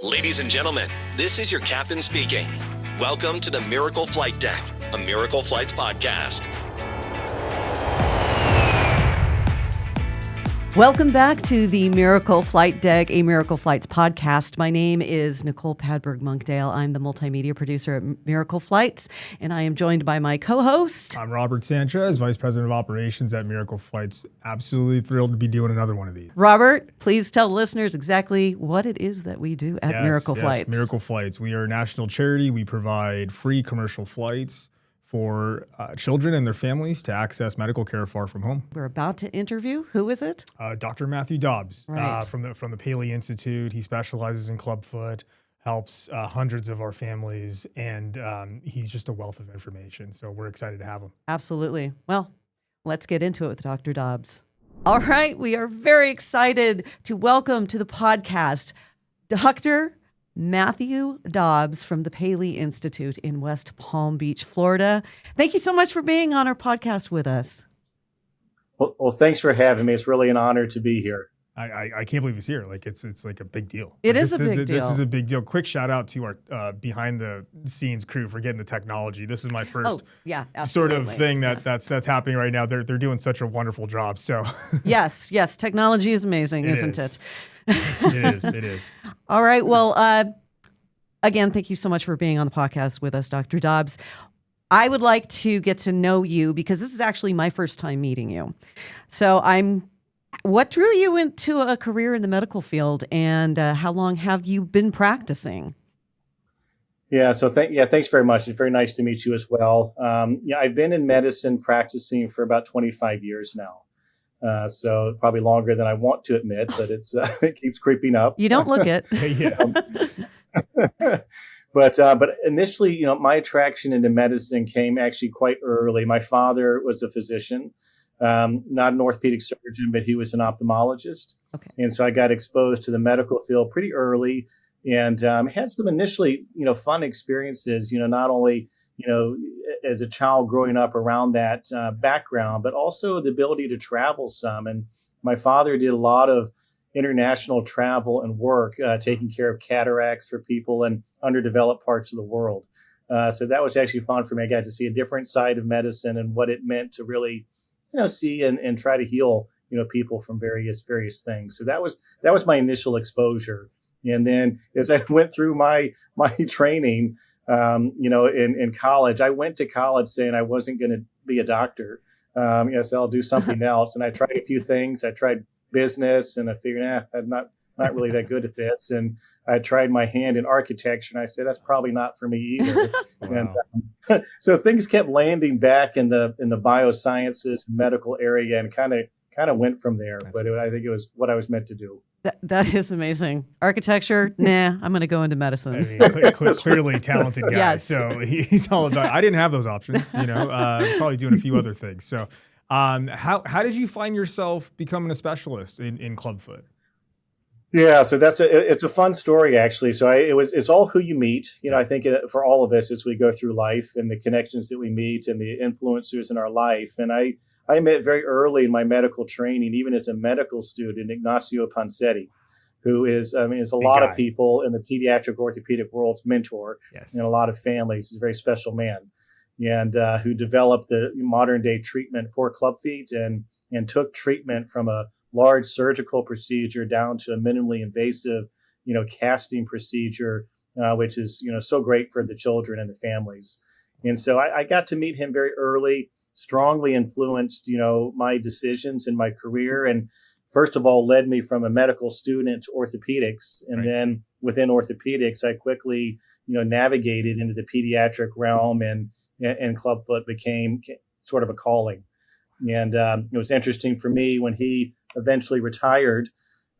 Ladies and gentlemen, this is your captain speaking. Welcome to the Miracle Flight Deck, a Miracle Flights podcast. Welcome back to the Miracle Flight Deck, a Miracle Flights podcast. My name is Nicole Padberg Munkdale. I'm the multimedia producer at Miracle Flights, and I am joined by my co-host. I'm Robert Sanchez, Vice President of Operations at Miracle Flights. Absolutely thrilled to be doing another one of these. Robert, please tell listeners exactly what it is that we do at Miracle Flights. Miracle Flights. We are a national charity. We provide free commercial flights for children and their families to access medical care far from home. We're about to interview. Who is it? Dr. Matthew Dobbs, Right. from the Paley Institute. He specializes in Clubfoot, helps hundreds of our families, and he's just a wealth of information. So we're excited to have him. Absolutely. Well, let's get into it with Dr. Dobbs. All right, we are very excited to welcome to the podcast Dr. Matthew Dobbs from the Paley Institute in West Palm Beach, Florida. Thank you so much for being on our podcast with us. Well, thanks for having me. It's really an honor to be here. I can't believe he's here. Like it's like a big deal. It is a big deal. This is a big deal. Quick shout out to our behind the scenes crew for getting the technology. This is my first sort of thing that's happening right now. They're doing such a wonderful job. So yes, technology is amazing, isn't it? It is. All right. Well, again, thank you so much for being on the podcast with us, Dr. Dobbs. I would like to get to know you because this is actually my first time meeting you. So what drew you into a career in the medical field, and how long have you been practicing? Yeah. So thanks very much. It's very nice to meet you as well. I've been in medicine practicing for about 25 years now. So probably longer than I want to admit, but it keeps creeping up. You don't look it. But initially, my attraction into medicine came actually quite early. My father was a physician, not an orthopedic surgeon, but he was an ophthalmologist. Okay. And so I got exposed to the medical field pretty early, and had some initially, fun experiences. Not only as a child growing up around that background, but also the ability to travel some. And my father did a lot of international travel and work, taking care of cataracts for people in underdeveloped parts of the world. So that was actually fun for me. I got to see a different side of medicine and what it meant to really, see and try to heal, people from various things. So that was my initial exposure. And then as I went through my training, in college, I went to college saying I wasn't going to be a doctor. So I'll do something else. And I tried a few things. I tried business, and I figured, I'm not really that good at this. And I tried my hand in architecture, and I said, that's probably not for me either. Wow. And so things kept landing back in the biosciences medical area, and kind of went from there. But I think it was what I was meant to do. That is amazing. Architecture, nah, I'm going to go into medicine. I mean, clearly talented guy. Yes. So he's all about. I didn't have those options. Probably doing a few other things. So, how did you find yourself becoming a specialist in Clubfoot? Yeah, so it's a fun story actually. So it's all who you meet. I think for all of us as we go through life, and the connections that we meet and the influencers in our life. And I met very early in my medical training, even as a medical student, Ignacio Poncetti, who is a lot of people in the pediatric orthopedic world's mentor. Yes. In a lot of families. He's a very special man, and who developed the modern day treatment for club feet and took treatment from a large surgical procedure down to a minimally invasive, casting procedure, which is, so great for the children and the families. And so I got to meet him very early, strongly influenced, my decisions in my career. And first of all, led me from a medical student to orthopedics. And then within orthopedics, I quickly, navigated into the pediatric realm, and Clubfoot became sort of a calling. And it was interesting for me when he eventually retired,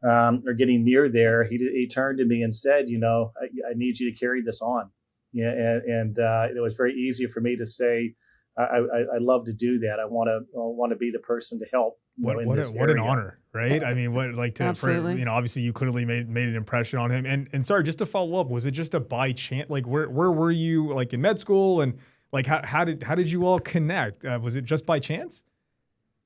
or getting near there, he turned to me and said, I need you to carry this on. Yeah, and it was very easy for me to say, I love to do that. I want to be the person to help. What an honor, right? I mean, Absolutely. obviously you clearly made an impression on him. And sorry, just to follow up, was it just a by chance? Like where were you in med school, and how did you all connect? Was it just by chance?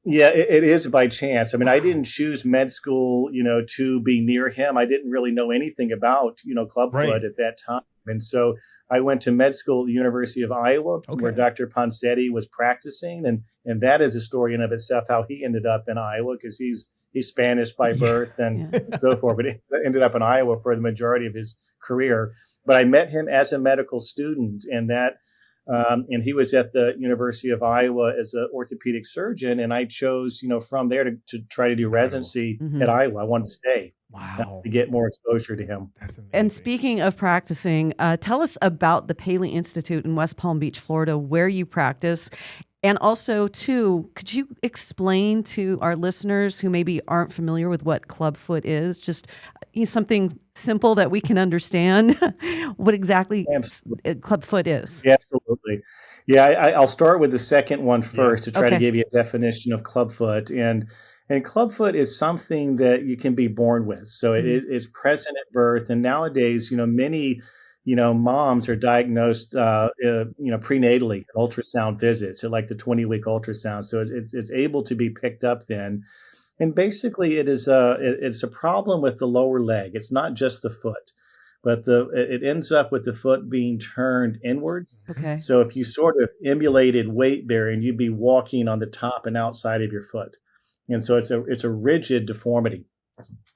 Yeah, it is by chance. I mean, I didn't choose med school, to be near him. I didn't really know anything about, Clubfoot at that time. And so I went to med school at the University of Iowa, where Dr. Poncetti was practicing. And that is a story in of itself, how he ended up in Iowa, because he's Spanish by birth and so forth, but he ended up in Iowa for the majority of his career. But I met him as a medical student, and he was at the University of Iowa as an orthopedic surgeon. And I chose, from there to try to do residency at Iowa. I wanted to stay to get more exposure to him. That's amazing. And speaking of practicing, tell us about the Paley Institute in West Palm Beach, Florida, where you practice. And also, too, could you explain to our listeners who maybe aren't familiar with what Clubfoot is, just something simple that we can understand what exactly Clubfoot is? Yeah, absolutely. Yeah, I'll start with the second one first to try to give you a definition of Clubfoot. And Clubfoot is something that you can be born with. So it's present at birth. And nowadays, many moms are diagnosed, prenatally, ultrasound visits at like the 20-week ultrasound. So it's able to be picked up then. And basically it's a problem with the lower leg. It's not just the foot, but it ends up with the foot being turned inwards. Okay. So if you sort of emulated weight bearing, you'd be walking on the top and outside of your foot. And so it's a rigid deformity.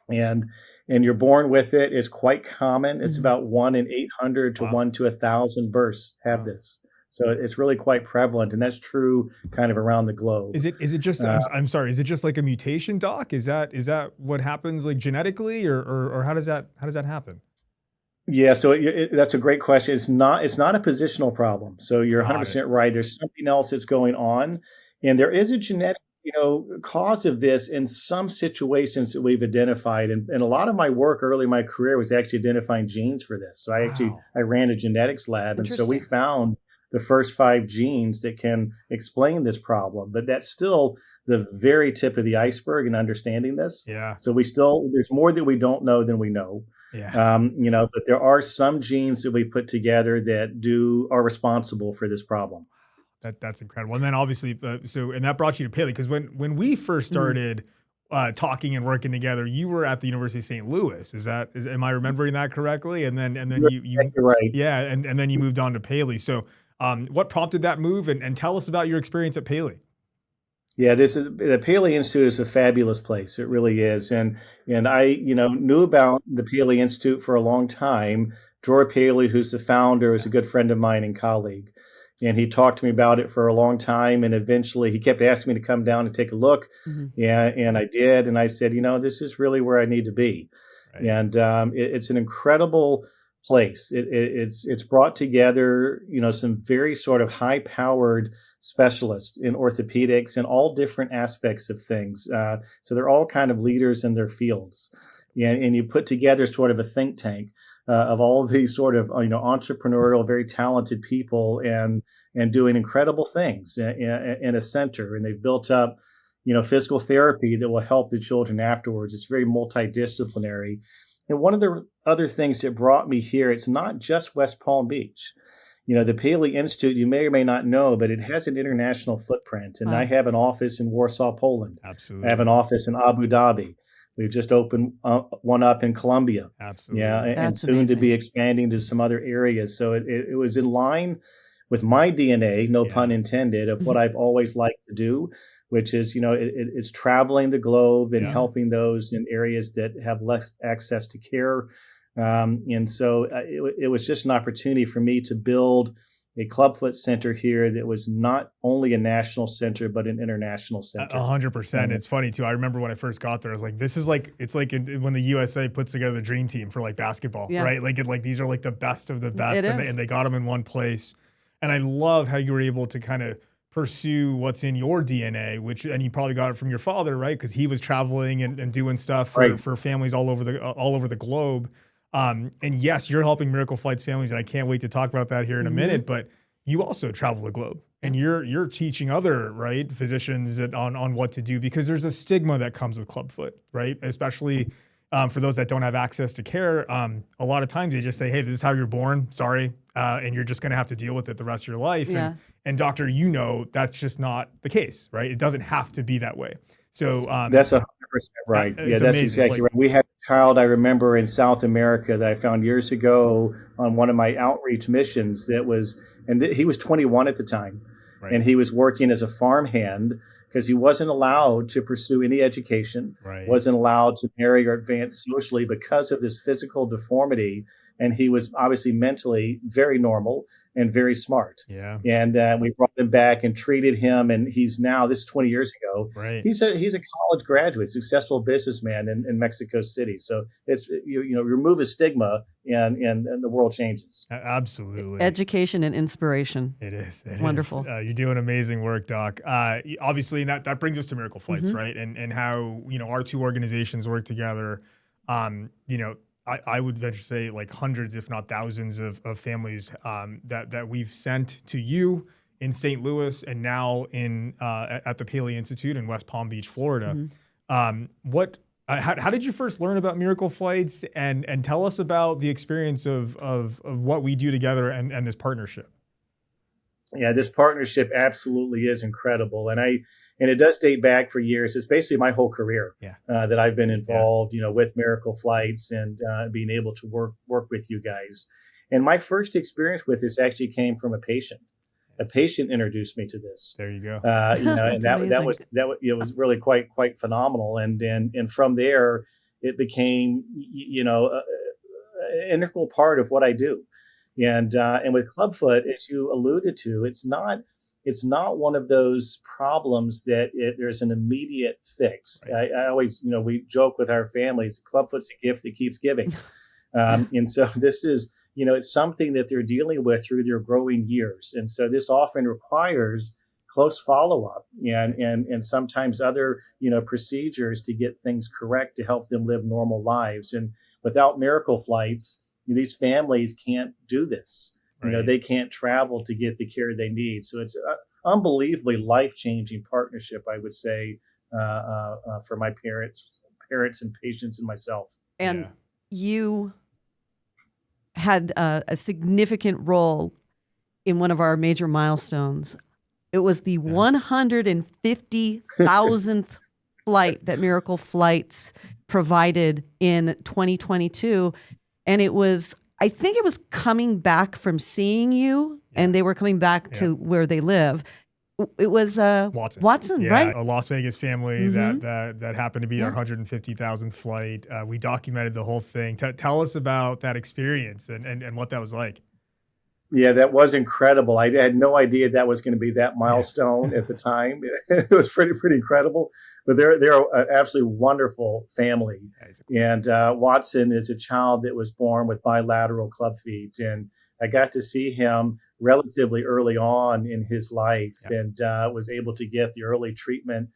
And you're born with it. It's quite common. It's about 1 in 800 to 1 to 1,000 births have this. So it's really quite prevalent, and that's true kind of around the globe. Is it just? I'm sorry. Is it just like a mutation, doc? Is that what happens like genetically, or how does that happen? Yeah, so that's a great question. It's not a positional problem. So you're 100% right. There's something else that's going on, and there is a genetic cause of this in some situations that we've identified. And a lot of my work early in my career was actually identifying genes for this. So I ran a genetics lab. And so we found the first 5 genes that can explain this problem. But that's still the very tip of the iceberg in understanding this. Yeah. So there's more that we don't know than we know. Yeah. But there are some genes that we put together that are responsible for this problem. That's incredible. And then obviously, and that brought you to Paley, because when we first started talking and working together, you were at the University of St. Louis. Am I remembering that correctly? And then you're right. Yeah, and then you moved on to Paley. So what prompted that move? And tell us about your experience at Paley. Yeah, the Paley Institute is a fabulous place. It really is. And I, knew about the Paley Institute for a long time. Dror Paley, who's the founder, is a good friend of mine and colleague. And he talked to me about it for a long time. And eventually he kept asking me to come down and take a look. Yeah, and I did. And I said, this is really where I need to be. Right. And it's an incredible place. It's brought together, some very sort of high-powered specialists in orthopedics and all different aspects of things. So they're all kind of leaders in their fields. And you put together sort of a think tank of all of these sort of entrepreneurial, very talented people and doing incredible things in a center. And they've built up, physical therapy that will help the children afterwards. It's very multidisciplinary. And one of the other things that brought me here, it's not just West Palm Beach. The Paley Institute, you may or may not know, but it has an international footprint. And I have an office in Warsaw, Poland. Absolutely. I have an office in Abu Dhabi. We've just opened one up in Colombia. Absolutely. Yeah, and soon amazing. to be expanding to some other areas. So it was in line with my DNA, no pun intended, of what I've always liked to do, which is, it's traveling the globe and helping those in areas that have less access to care. And so it was just an opportunity for me to build a Clubfoot center here that was not only a national center, but an international center. 100%. It's funny too. I remember when I first got there, I was like, it's like when the USA puts together the dream team for like basketball, right? Like these are like the best of the best, and they got them in one place. And I love how you were able to kind of pursue what's in your DNA, and you probably got it from your father, right? Because he was traveling and doing stuff for families all over the globe. And yes, you're helping Miracle Flights families, and I can't wait to talk about that here in a minute. But you also travel the globe, and you're teaching other physicians on what to do, because there's a stigma that comes with Clubfoot, right? Especially for those that don't have access to care, a lot of times they just say, hey, this is how you're born. Sorry. And you're just going to have to deal with it the rest of your life. Yeah. And doctor, that's just not the case, right? It doesn't have to be that way. So that's 100% right. Yeah, that's amazing. Exactly right. We had a child I remember in South America that I found years ago on one of my outreach missions he was 21 at the time. Right. And he was working as a farmhand because he wasn't allowed to pursue any education, right. Wasn't allowed to marry or advance socially because of this physical deformity. And he was obviously mentally very normal and very smart. Yeah. And we brought him back and treated him. And he's now, this is 20 years ago, right. He's a college graduate, successful businessman in Mexico City. So it's, remove a stigma and the world changes. Absolutely. Education and inspiration. It is. Wonderful. You're doing amazing work, Doc. Obviously, that brings us to Miracle Flights, mm-hmm. right? And how, our two organizations work together. I would venture to say like hundreds, if not thousands of families that we've sent to you in St. Louis and now at the Paley Institute in West Palm Beach, Florida. Mm-hmm. How did you first learn about Miracle Flights and tell us about the experience of what we do together and this partnership? Yeah, this partnership absolutely is incredible. And it does date back for years. It's basically my whole career that I've been involved, with Miracle Flights and being able to work with you guys. And my first experience with this actually came from a patient. A patient introduced me to this. There you go. And that was really quite phenomenal. And from there, it became an integral part of what I do. And with Clubfoot, as you alluded to, it's not one of those problems that there's an immediate fix. Right. I always, we joke with our families, Clubfoot's a gift that keeps giving. And so this is, it's something that they're dealing with through their growing years. And so this often requires close follow-up and sometimes other, procedures to get things correct to help them live normal lives. And without Miracle Flights, these families can't do this. Right. They can't travel to get the care they need. So it's an unbelievably life-changing partnership, I would say, for my parents and patients and myself. And you had a significant role in one of our major milestones. It was the 150,000th flight that Miracle Flights provided in 2022. And I think it was coming back from seeing you, and they were coming back to where they live. It was Watson, right? A Las Vegas family Mm-hmm. that happened to be our 150,000th flight. We documented the whole thing. Tell us about that experience and what that was like. Yeah, that was incredible. I had no idea that was going to be that milestone at the time. It was pretty incredible. But they're an absolutely wonderful family. And Watson is a child that was born with bilateral club feet. And I got to see him relatively early on in his life and was able to get the early treatment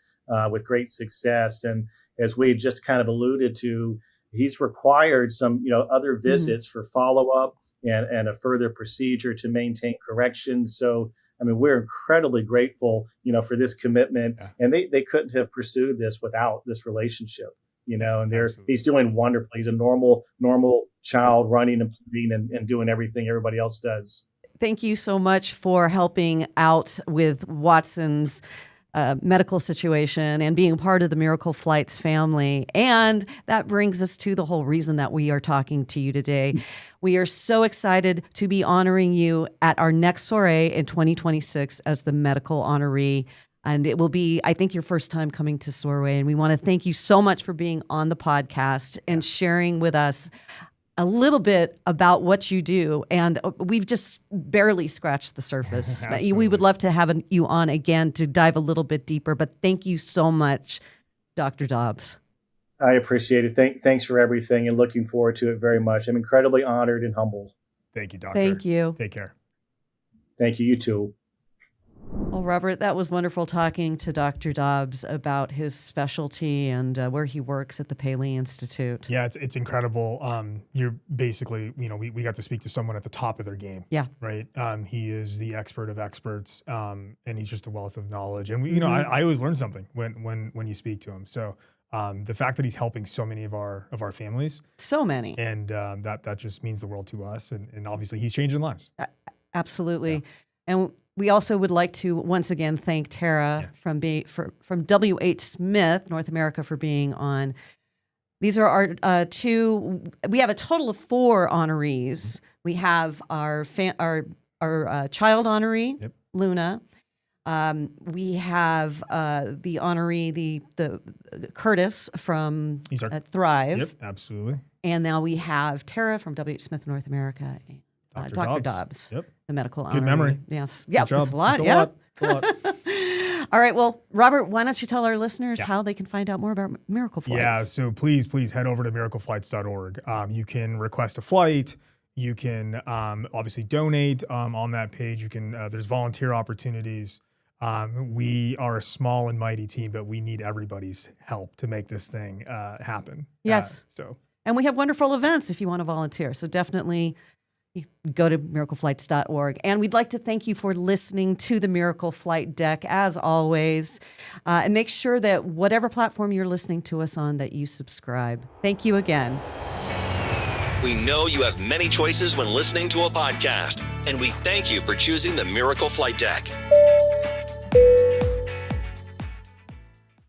with great success. And as we just kind of alluded to, he's required some other visits for follow-up and a further procedure to maintain correction. So, we're incredibly grateful, for this commitment. And they couldn't have pursued this without this relationship, and he's doing wonderfully. He's a normal child running and playing and doing everything everybody else does. Thank you so much for helping out with Watson's medical situation and being part of the Miracle Flights family. And that brings us to the whole reason that we are talking to you today. We are so excited to be honoring you at our next soiree in 2026 as the Medical Honoree. And it will be, I think, your first time coming to SOARée. And we want to thank you so much for being on the podcast and sharing with us a little bit about what you do. And we've just barely scratched the surface. We would love to have you on again to dive a little bit deeper. But thank you so much, Dr. Dobbs. I appreciate it. Thanks for everything and looking forward to it very much. I'm incredibly honored and humbled. Thank you, Doctor. Thank you. Take care. Thank you. You too. Well, Robert, that was wonderful talking to Dr. Dobbs about his specialty and where he works at the Paley Institute. Yeah, it's incredible. You're basically, we got to speak to someone at the top of their game. Yeah. Right. He is the expert of experts, and he's just a wealth of knowledge. And I always learn something when you speak to him. So the fact that he's helping so many of our families, so many, and that just means the world to us. And obviously, he's changing lives. Absolutely. Yeah. And we also would like to once again thank Tara from W.H. Smith, North America, for being on. These are our two. We have a total of 4 honorees. We have our child honoree, Luna. We have the honoree, the Curtis from Thrive. Yep, absolutely. And now we have Tara from W.H. Smith, North America. Dr. Dobbs, the medical honoree. Good memory. Yes. Yep, that's a lot. It's a lot. All right. Well, Robert, why don't you tell our listeners how they can find out more about Miracle Flights? Yeah. So please head over to miracleflights.org. You can request a flight. You can obviously donate on that page. You can. There's volunteer opportunities. We are a small and mighty team, but we need everybody's help to make this thing happen. Yes. And we have wonderful events if you want to volunteer. So definitely go to miracleflights.org. And we'd like to thank you for listening to the Miracle Flight Deck, as always. And make sure that whatever platform you're listening to us on, that you subscribe. Thank you again. We know you have many choices when listening to a podcast, and we thank you for choosing the Miracle Flight Deck.